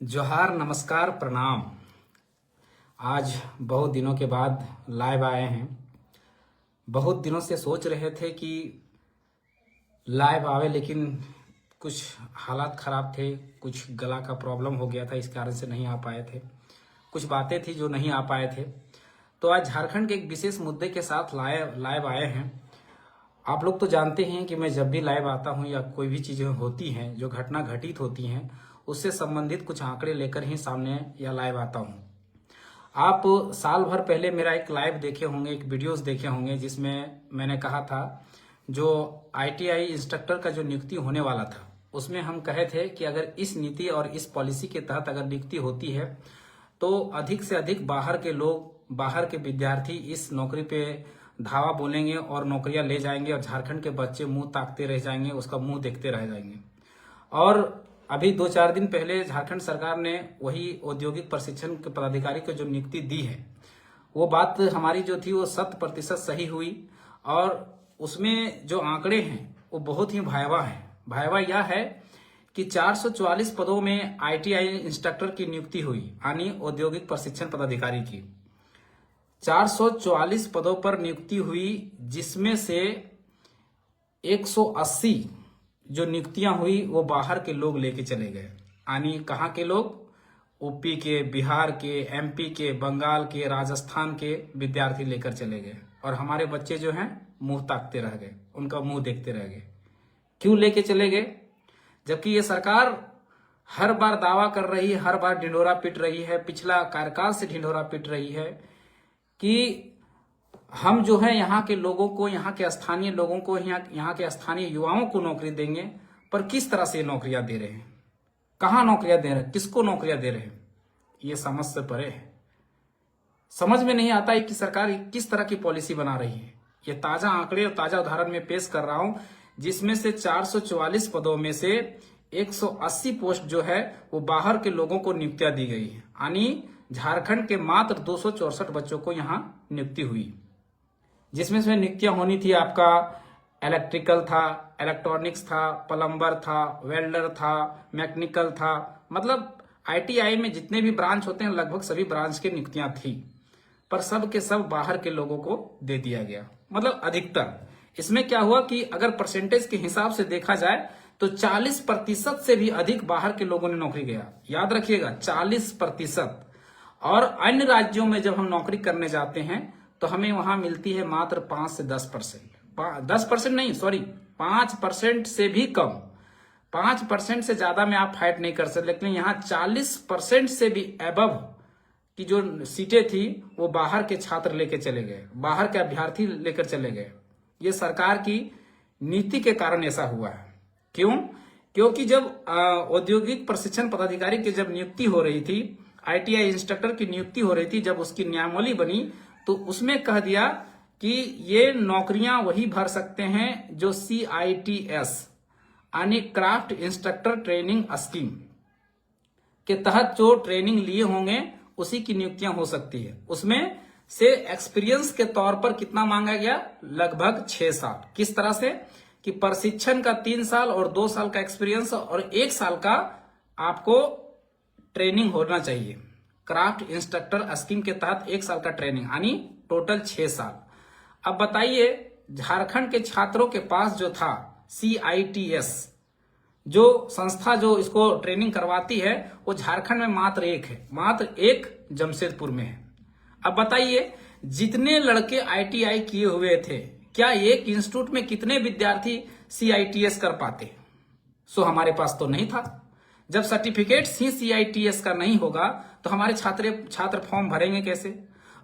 जोहार, नमस्कार, प्रणाम। आज बहुत दिनों के बाद लाइव आए हैं। बहुत दिनों से सोच रहे थे कि लाइव आवे, लेकिन कुछ हालात ख़राब थे, कुछ गला का प्रॉब्लम हो गया था, इस कारण से नहीं आ पाए थे। कुछ बातें थी जो नहीं आ पाए थे। तो आज झारखंड के एक विशेष मुद्दे के साथ लाइव आए हैं। आप लोग तो जानते हैं कि मैं जब भी लाइव आता हूं या कोई भी चीज़ें होती हैं, जो घटना घटित होती हैं, उससे संबंधित कुछ आंकड़े लेकर ही सामने या लाइव आता हूं। आप साल भर पहले मेरा एक लाइव देखे होंगे, एक वीडियोस देखे होंगे, जिसमें मैंने कहा था जो आईटीआई इंस्ट्रक्टर का जो नियुक्ति होने वाला था, उसमें हम कहे थे कि अगर इस नीति और इस पॉलिसी के तहत अगर नियुक्ति होती है तो अधिक से अधिक बाहर के लोग, बाहर के विद्यार्थी इस नौकरी पे धावा बोलेंगे और नौकरियां ले जाएंगे और झारखंड के बच्चे मुंह ताकते रह जाएंगे, उसका मुंह देखते रह जाएंगे। और अभी 2-4 दिन पहले झारखंड सरकार ने वही औद्योगिक प्रशिक्षण के पदाधिकारी को जो नियुक्ति दी है, वो बात हमारी जो थी वो 100% सही हुई। और उसमें जो आंकड़े हैं वो बहुत ही भयावह हैं। भयावह यह है कि 444 पदों में आईटीआई इंस्ट्रक्टर की नियुक्ति हुई, यानी औद्योगिक प्रशिक्षण पदाधिकारी की 444 पदों पर नियुक्ति हुई, जिसमें से 180 जो नियुक्तियां हुई वो बाहर के लोग लेके चले गए। यानी कहाँ के लोग? यूपी के, बिहार के, एमपी के, बंगाल के, राजस्थान के विद्यार्थी लेकर चले गए। और हमारे बच्चे जो हैं मुंह ताकते रह गए, उनका मुंह देखते रह गए। क्यों लेके चले गए? जबकि ये सरकार हर बार दावा कर रही है, हर बार ढिंढोरा पीट रही है, पिछला कार्यकाल से ढिंढोरा पीट रही है कि हम जो है यहाँ के लोगों को, यहाँ के स्थानीय लोगों को, यहाँ के स्थानीय युवाओं को नौकरी देंगे। पर किस तरह से नौकरियां दे रहे हैं, कहाँ नौकरियां दे रहे हैं, किसको नौकरियां दे रहे हैं, ये समझ से परे है। समझ में नहीं आता है कि सरकार किस तरह की पॉलिसी बना रही है। ये ताजा आंकड़े और ताजा उदाहरण में पेश कर रहा हूं, जिसमें से 444 पदों में से 180 पोस्ट जो है वो बाहर के लोगों को नियुक्तियां दी गई है। यानी झारखंड के मात्र 264 बच्चों को यहाँ नियुक्ति हुई, जिसमें से नियुक्तियां होनी थी आपका इलेक्ट्रिकल था, इलेक्ट्रॉनिक्स था, प्लम्बर था, वेल्डर था, मैकेनिकल था। मतलब आईटीआई में जितने भी ब्रांच होते हैं लगभग सभी ब्रांच की नियुक्तियां थी, पर सब के सब बाहर के लोगों को दे दिया गया। मतलब अधिकतर इसमें क्या हुआ कि अगर परसेंटेज के हिसाब से देखा जाए तो 40% से भी अधिक बाहर के लोगों ने नौकरी किया। याद रखिएगा, 40%। और अन्य राज्यों में जब हम नौकरी करने जाते हैं तो हमें वहां मिलती है मात्र 5 से 10%। 10% नहीं, सॉरी, 5% से भी कम। 5% से ज्यादा में आप फाइट नहीं कर सकते, लेकिन यहाँ 40% से भी एबव की जो सीटें थी वो बाहर के छात्र लेके चले गए, बाहर के अभ्यर्थी लेकर चले गए। ये सरकार की नीति के कारण ऐसा हुआ है। क्यों? क्योंकि जब औद्योगिक प्रशिक्षण पदाधिकारी की जब नियुक्ति हो रही थी, आईटीआई इंस्ट्रक्टर की नियुक्ति हो रही थी, जब उसकी नियमावली बनी तो उसमें कह दिया कि ये नौकरियां वही भर सकते हैं जो CITS यानी क्राफ्ट इंस्ट्रक्टर ट्रेनिंग स्कीम के तहत जो ट्रेनिंग लिए होंगे उसी की नियुक्तियां हो सकती है। उसमें से एक्सपीरियंस के तौर पर कितना मांगा गया? लगभग 6 साल। किस तरह से कि प्रशिक्षण का 3 साल और 2 साल का एक्सपीरियंस और 1 साल का आपको ट्रेनिंग होना चाहिए। क्राफ्ट इंस्ट्रक्टर स्कीम के तहत 1 साल का ट्रेनिंग, यानी टोटल 6 साल। अब बताइए, झारखंड के छात्रों के पास जो था CITS जो संस्था जो इसको ट्रेनिंग करवाती है, वो झारखंड में मात्र एक है, मात्र एक जमशेदपुर में है। अब बताइए, जितने लड़के ITI किए हुए थे, क्या एक इंस्टीट्यूट में कितने विद्यार्थी CITS कर पाते? सो हमारे पास तो नहीं था। जब सर्टिफिकेट ही CITS का नहीं होगा तो हमारे छात्र फॉर्म भरेंगे कैसे?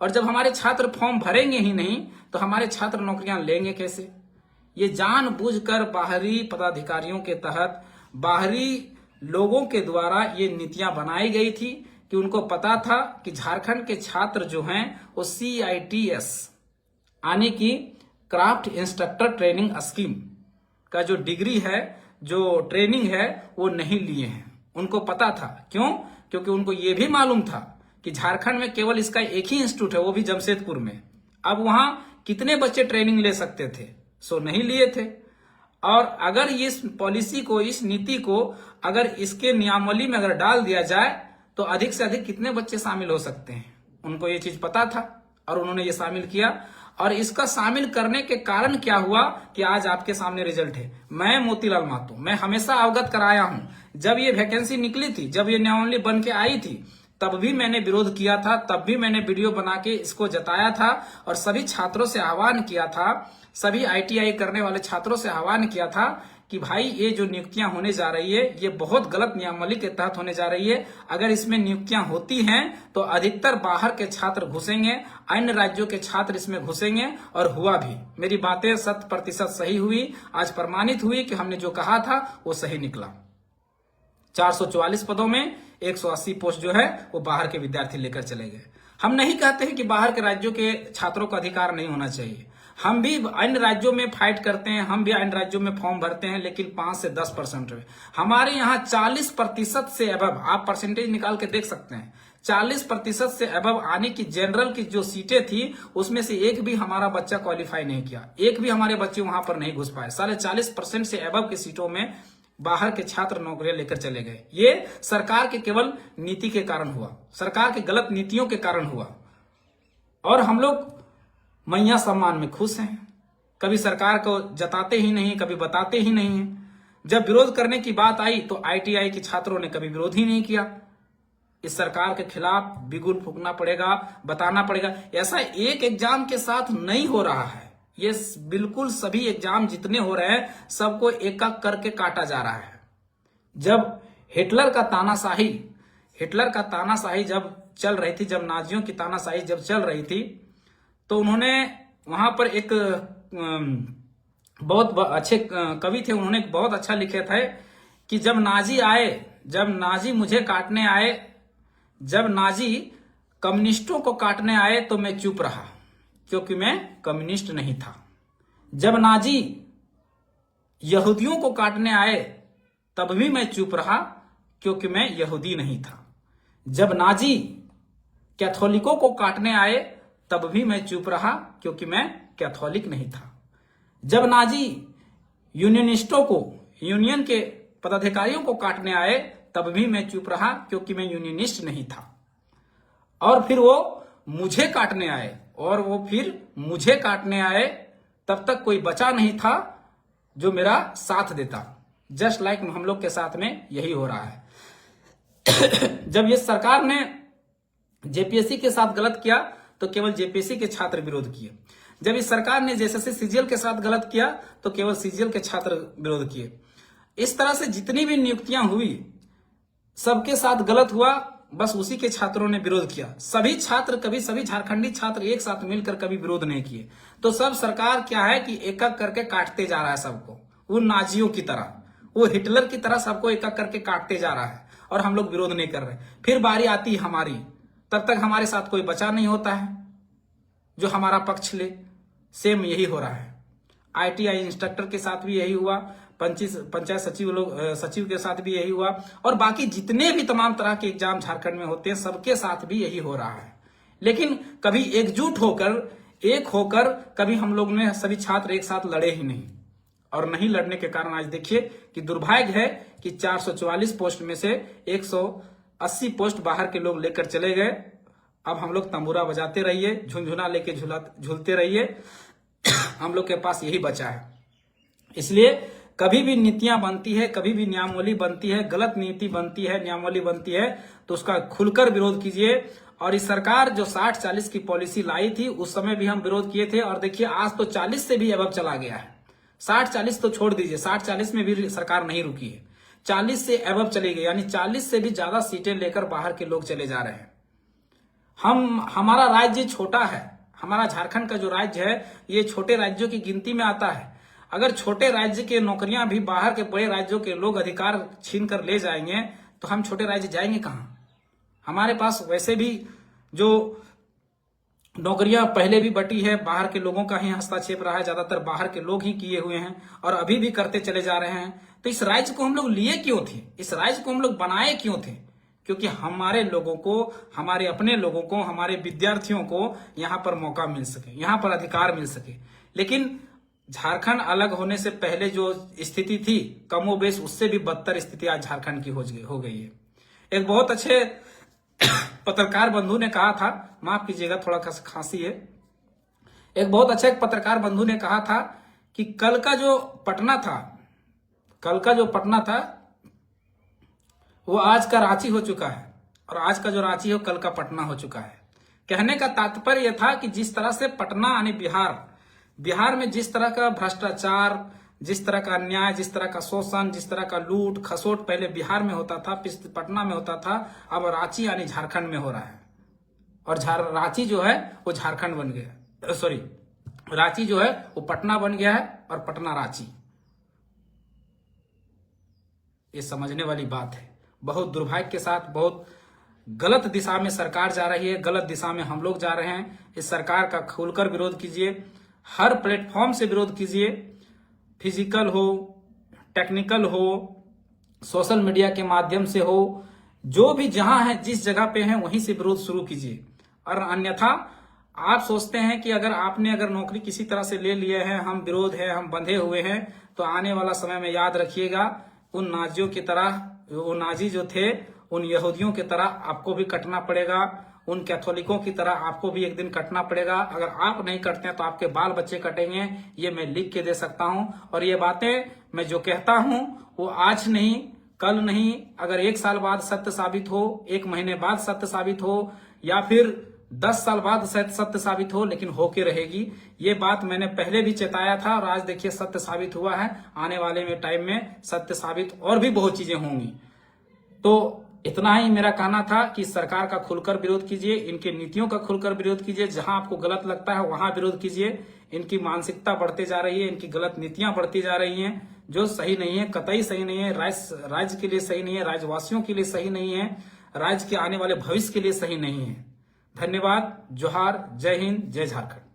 और जब हमारे छात्र फॉर्म भरेंगे ही नहीं तो हमारे छात्र नौकरियां लेंगे कैसे? ये जानबूझकर बाहरी पदाधिकारियों के तहत, बाहरी लोगों के द्वारा ये नीतियां बनाई गई थी कि उनको पता था कि झारखंड के छात्र जो हैं वो CITS यानी कि क्राफ्ट इंस्ट्रक्टर ट्रेनिंग स्कीम का जो डिग्री है, जो ट्रेनिंग है, वो नहीं लिए हैं। उनको पता था। क्यों? क्योंकि उनको ये भी मालूम था कि झारखंड में केवल इसका एक ही इंस्टीट्यूट है, वो भी जमशेदपुर में। अब वहां कितने बच्चे ट्रेनिंग ले सकते थे? सो नहीं लिए थे। और अगर इस पॉलिसी को, इस नीति को अगर इसके नियमावली में अगर डाल दिया जाए तो अधिक से अधिक कितने बच्चे शामिल हो सकते हैं। उनको ये चीज पता था और उन्होंने ये शामिल किया। और इसका शामिल करने के कारण क्या हुआ कि आज आपके सामने रिजल्ट है। मैं मोतीलाल महतो, मैं हमेशा अवगत कराया हूं, जब ये वैकेंसी निकली थी, जब ये नियमावली बन के आई थी, तब भी मैंने विरोध किया था, तब भी मैंने वीडियो बना के इसको जताया था और सभी छात्रों से आह्वान किया था, सभी ITI करने वाले छात्रों से आह्वान किया था कि भाई ये जो नियुक्तियां होने जा रही है ये बहुत गलत नियमावली के तहत होने जा रही है। अगर इसमें नियुक्तियां होती हैं तो अधिकतर बाहर के छात्र घुसेंगे, अन्य राज्यों के छात्र इसमें घुसेंगे। और हुआ भी, मेरी बातें 100% सही हुई, आज प्रमाणित हुई कि हमने जो कहा था वो सही निकला। 444 पदों में 180 पोस्ट जो है वो बाहर के विद्यार्थी लेकर चले गए। हम नहीं कहते हैं कि बाहर के राज्यों के छात्रों का अधिकार नहीं होना चाहिए, हम भी अन्य राज्यों में फाइट करते हैं, हम भी अन्य राज्यों में फॉर्म भरते हैं, लेकिन 5 से 10% में। हमारे यहाँ 40% से अबव, आप परसेंटेज निकाल के देख सकते हैं, 40% से अबव आने की जनरल की जो सीटें थी उसमें से एक भी हमारा बच्चा क्वालिफाई नहीं किया, एक भी हमारे बच्चे वहां पर नहीं घुस पाए। 40% से अबव की सीटों में बाहर के छात्र नौकरियां लेकर चले गए। ये सरकार के केवल नीति के कारण हुआ, सरकार के गलत नीतियों के कारण हुआ। और हम लोग मैया सम्मान में खुश हैं, कभी सरकार को जताते ही नहीं, कभी बताते ही नहीं है। जब विरोध करने की बात आई तो ITI के छात्रों ने कभी विरोध ही नहीं किया। इस सरकार के खिलाफ बिगुल फूंकना पड़ेगा, बताना पड़ेगा। ऐसा एक एग्जाम के साथ नहीं हो रहा है, ये बिल्कुल सभी एग्जाम जितने हो रहे हैं सबको एक एक करके काटा जा रहा है। जब हिटलर का तानाशाही जब चल रही थी, जब नाजियों की तानाशाही जब चल रही थी, तो उन्होंने वहां पर एक बहुत अच्छे कवि थे, उन्होंने बहुत अच्छा लिखे थे कि जब नाजी आए, जब नाजी मुझे काटने आए, जब नाजी कम्युनिस्टों को काटने आए तो मैं चुप रहा क्योंकि मैं कम्युनिस्ट नहीं था। जब नाजी यहूदियों को काटने आए तब भी मैं चुप रहा क्योंकि मैं यहूदी नहीं था। जब नाजी कैथोलिकों को काटने आए तब भी मैं चुप रहा क्योंकि मैं कैथोलिक नहीं था। जब नाजी यूनियनिस्टों को, यूनियन के पदाधिकारियों को काटने आए तब भी मैं चुप रहा क्योंकि मैं यूनियनिस्ट नहीं था। और फिर वो मुझे काटने आए, और वो फिर मुझे काटने आए, तब तक कोई बचा नहीं था जो मेरा साथ देता। जस्ट लाइक हम लोग के साथ में यही हो रहा है। जब ये सरकार ने JPSC के साथ गलत किया तो केवल JPSC के छात्र विरोध किए। जब इस सरकार ने JSSC CGL के साथ गलत किया तो केवल CGL के छात्र विरोध किए। इस तरह से जितनी भी नियुक्तियां हुई सबके साथ गलत हुआ, बस उसी के छात्रों ने विरोध किया। सभी छात्र, कभी सभी झारखंडी छात्र एक साथ मिलकर कभी विरोध नहीं किए। तो सब सरकार क्या है कि एक एक करके काटते जा रहा है सबको, वो नाजियों की तरह, वो हिटलर की तरह सबको एक एक करके काटते जा रहा है और हम लोग विरोध नहीं कर रहे। फिर बारी आती हमारी, तब तक हमारे साथ कोई बचा नहीं होता है जो हमारा पक्ष ले। सेम यही हो रहा है। ITI इंस्ट्रक्टर के साथ भी यही हुआ, पंचायत सचिव के साथ भी यही हुआ, और बाकी जितने भी तमाम तरह के एग्जाम झारखंड में होते हैं सबके साथ भी यही हो रहा है। लेकिन कभी एकजुट होकर, एक होकर कभी हम लोग ने सभी छात्र एक साथ लड़े ही नहीं, और नहीं लड़ने के कारण आज देखिए कि दुर्भाग्य है कि 444 पोस्ट में से 180 पोस्ट बाहर के लोग लेकर चले गए। अब हम लोग तंबूरा बजाते रहिए, झुनझुना लेके झूलते रहिए, हम लोग के पास यही बचा है। इसलिए कभी भी नीतियां बनती है, कभी भी नियमावली बनती है, गलत नीति बनती है, नियमावली बनती है, तो उसका खुलकर विरोध कीजिए। और इस सरकार जो 60-40 की पॉलिसी लाई थी उस समय भी हम विरोध किए थे, और देखिए आज तो 40 से भी अबव चला गया है। 60-40 तो छोड़ दीजिए, 60-40 में भी सरकार नहीं रुकी है, 40 से अबव चली गई, यानी 40 से भी ज्यादा सीटें लेकर बाहर के लोग चले जा रहे हैं। हमारा राज्य छोटा है, हमारा झारखंड का जो राज्य है ये छोटे राज्यों की गिनती में आता है। अगर छोटे राज्य के नौकरियां भी बाहर के बड़े राज्यों के लोग अधिकार छीन कर ले जाएंगे तो हम छोटे राज्य जाएंगे कहां? हमारे पास वैसे भी जो नौकरियां पहले भी बटी है, बाहर के लोगों का ही हस्तक्षेप रहा है, ज्यादातर बाहर के लोग ही किए हुए हैं और अभी भी करते चले जा रहे हैं। तो इस राज्य को हम लोग लिए क्यों थे? इस राज्य को हम लोग बनाए क्यों थे? क्योंकि हमारे लोगों को, हमारे अपने लोगों को, हमारे विद्यार्थियों को यहाँ पर मौका मिल सके, यहाँ पर अधिकार मिल सके। लेकिन झारखंड अलग होने से पहले जो स्थिति थी कमोबेश उससे भी बदतर स्थिति आज झारखंड की हो गई है। एक बहुत अच्छे पत्रकार बंधु ने कहा था, माफ कीजिएगा थोड़ा खांसी है, एक बहुत अच्छे पत्रकार बंधु ने कहा था कि कल का जो पटना था वो आज का रांची हो चुका है और आज का जो रांची है वो कल का पटना हो चुका है। कहने का तात्पर्य यह था कि जिस तरह से पटना यानी बिहार में जिस तरह का भ्रष्टाचार, जिस तरह का अन्याय, जिस तरह का शोषण, जिस तरह का लूट खसोट पहले बिहार में होता था, पटना में होता था, अब रांची यानी झारखंड में हो रहा है। और रांची जो है वो झारखंड बन गया, सॉरी रांची जो है वो पटना बन गया है और पटना रांची। ये समझने वाली बात है। बहुत दुर्भाग्य के साथ बहुत गलत दिशा में सरकार जा रही है, गलत दिशा में हम लोग जा रहे हैं। इस सरकार का खुलकर विरोध कीजिए, हर प्लेटफॉर्म से विरोध कीजिए, फिजिकल हो, टेक्निकल हो, सोशल मीडिया के माध्यम से हो, जो भी जहां है जिस जगह पे है वहीं से विरोध शुरू कीजिए। और अन्यथा आप सोचते हैं कि अगर नौकरी किसी तरह से ले लिए हैं, हम विरोध है, हम बंधे हुए हैं, तो आने वाला समय में याद रखिएगा उन नाजियों की तरह, वो नाजी जो थे उन यहूदियों की तरह आपको भी कटना पड़ेगा, उन कैथोलिकों की तरह आपको भी एक दिन कटना पड़ेगा। अगर आप नहीं कटते हैं तो आपके बाल बच्चे कटेंगे, ये मैं लिख के दे सकता हूं। और ये बातें मैं जो कहता हूं वो आज नहीं, कल नहीं, अगर 1 साल बाद सत्य साबित हो, 1 महीने बाद सत्य साबित हो, या फिर 10 साल बाद सत्य साबित हो, लेकिन होके रहेगी। ये बात मैंने पहले भी चेताया था और आज देखिए सत्य साबित हुआ है। आने वाले में टाइम में सत्य साबित और भी बहुत चीजें होंगी। तो इतना ही मेरा कहना था कि सरकार का खुलकर विरोध कीजिए, इनके नीतियों का खुलकर विरोध कीजिए, जहां आपको गलत लगता है वहां विरोध कीजिए। इनकी मानसिकता बढ़ते जा रही है, इनकी गलत नीतियां बढ़ती जा रही हैं, जो सही नहीं है, कतई सही नहीं है, राज्य के लिए सही नहीं है, राज्यवासियों के लिए सही नहीं है, राज्य के आने वाले भविष्य के लिए सही नहीं है। धन्यवाद, जोहार, जय हिंद, जय झारखंड।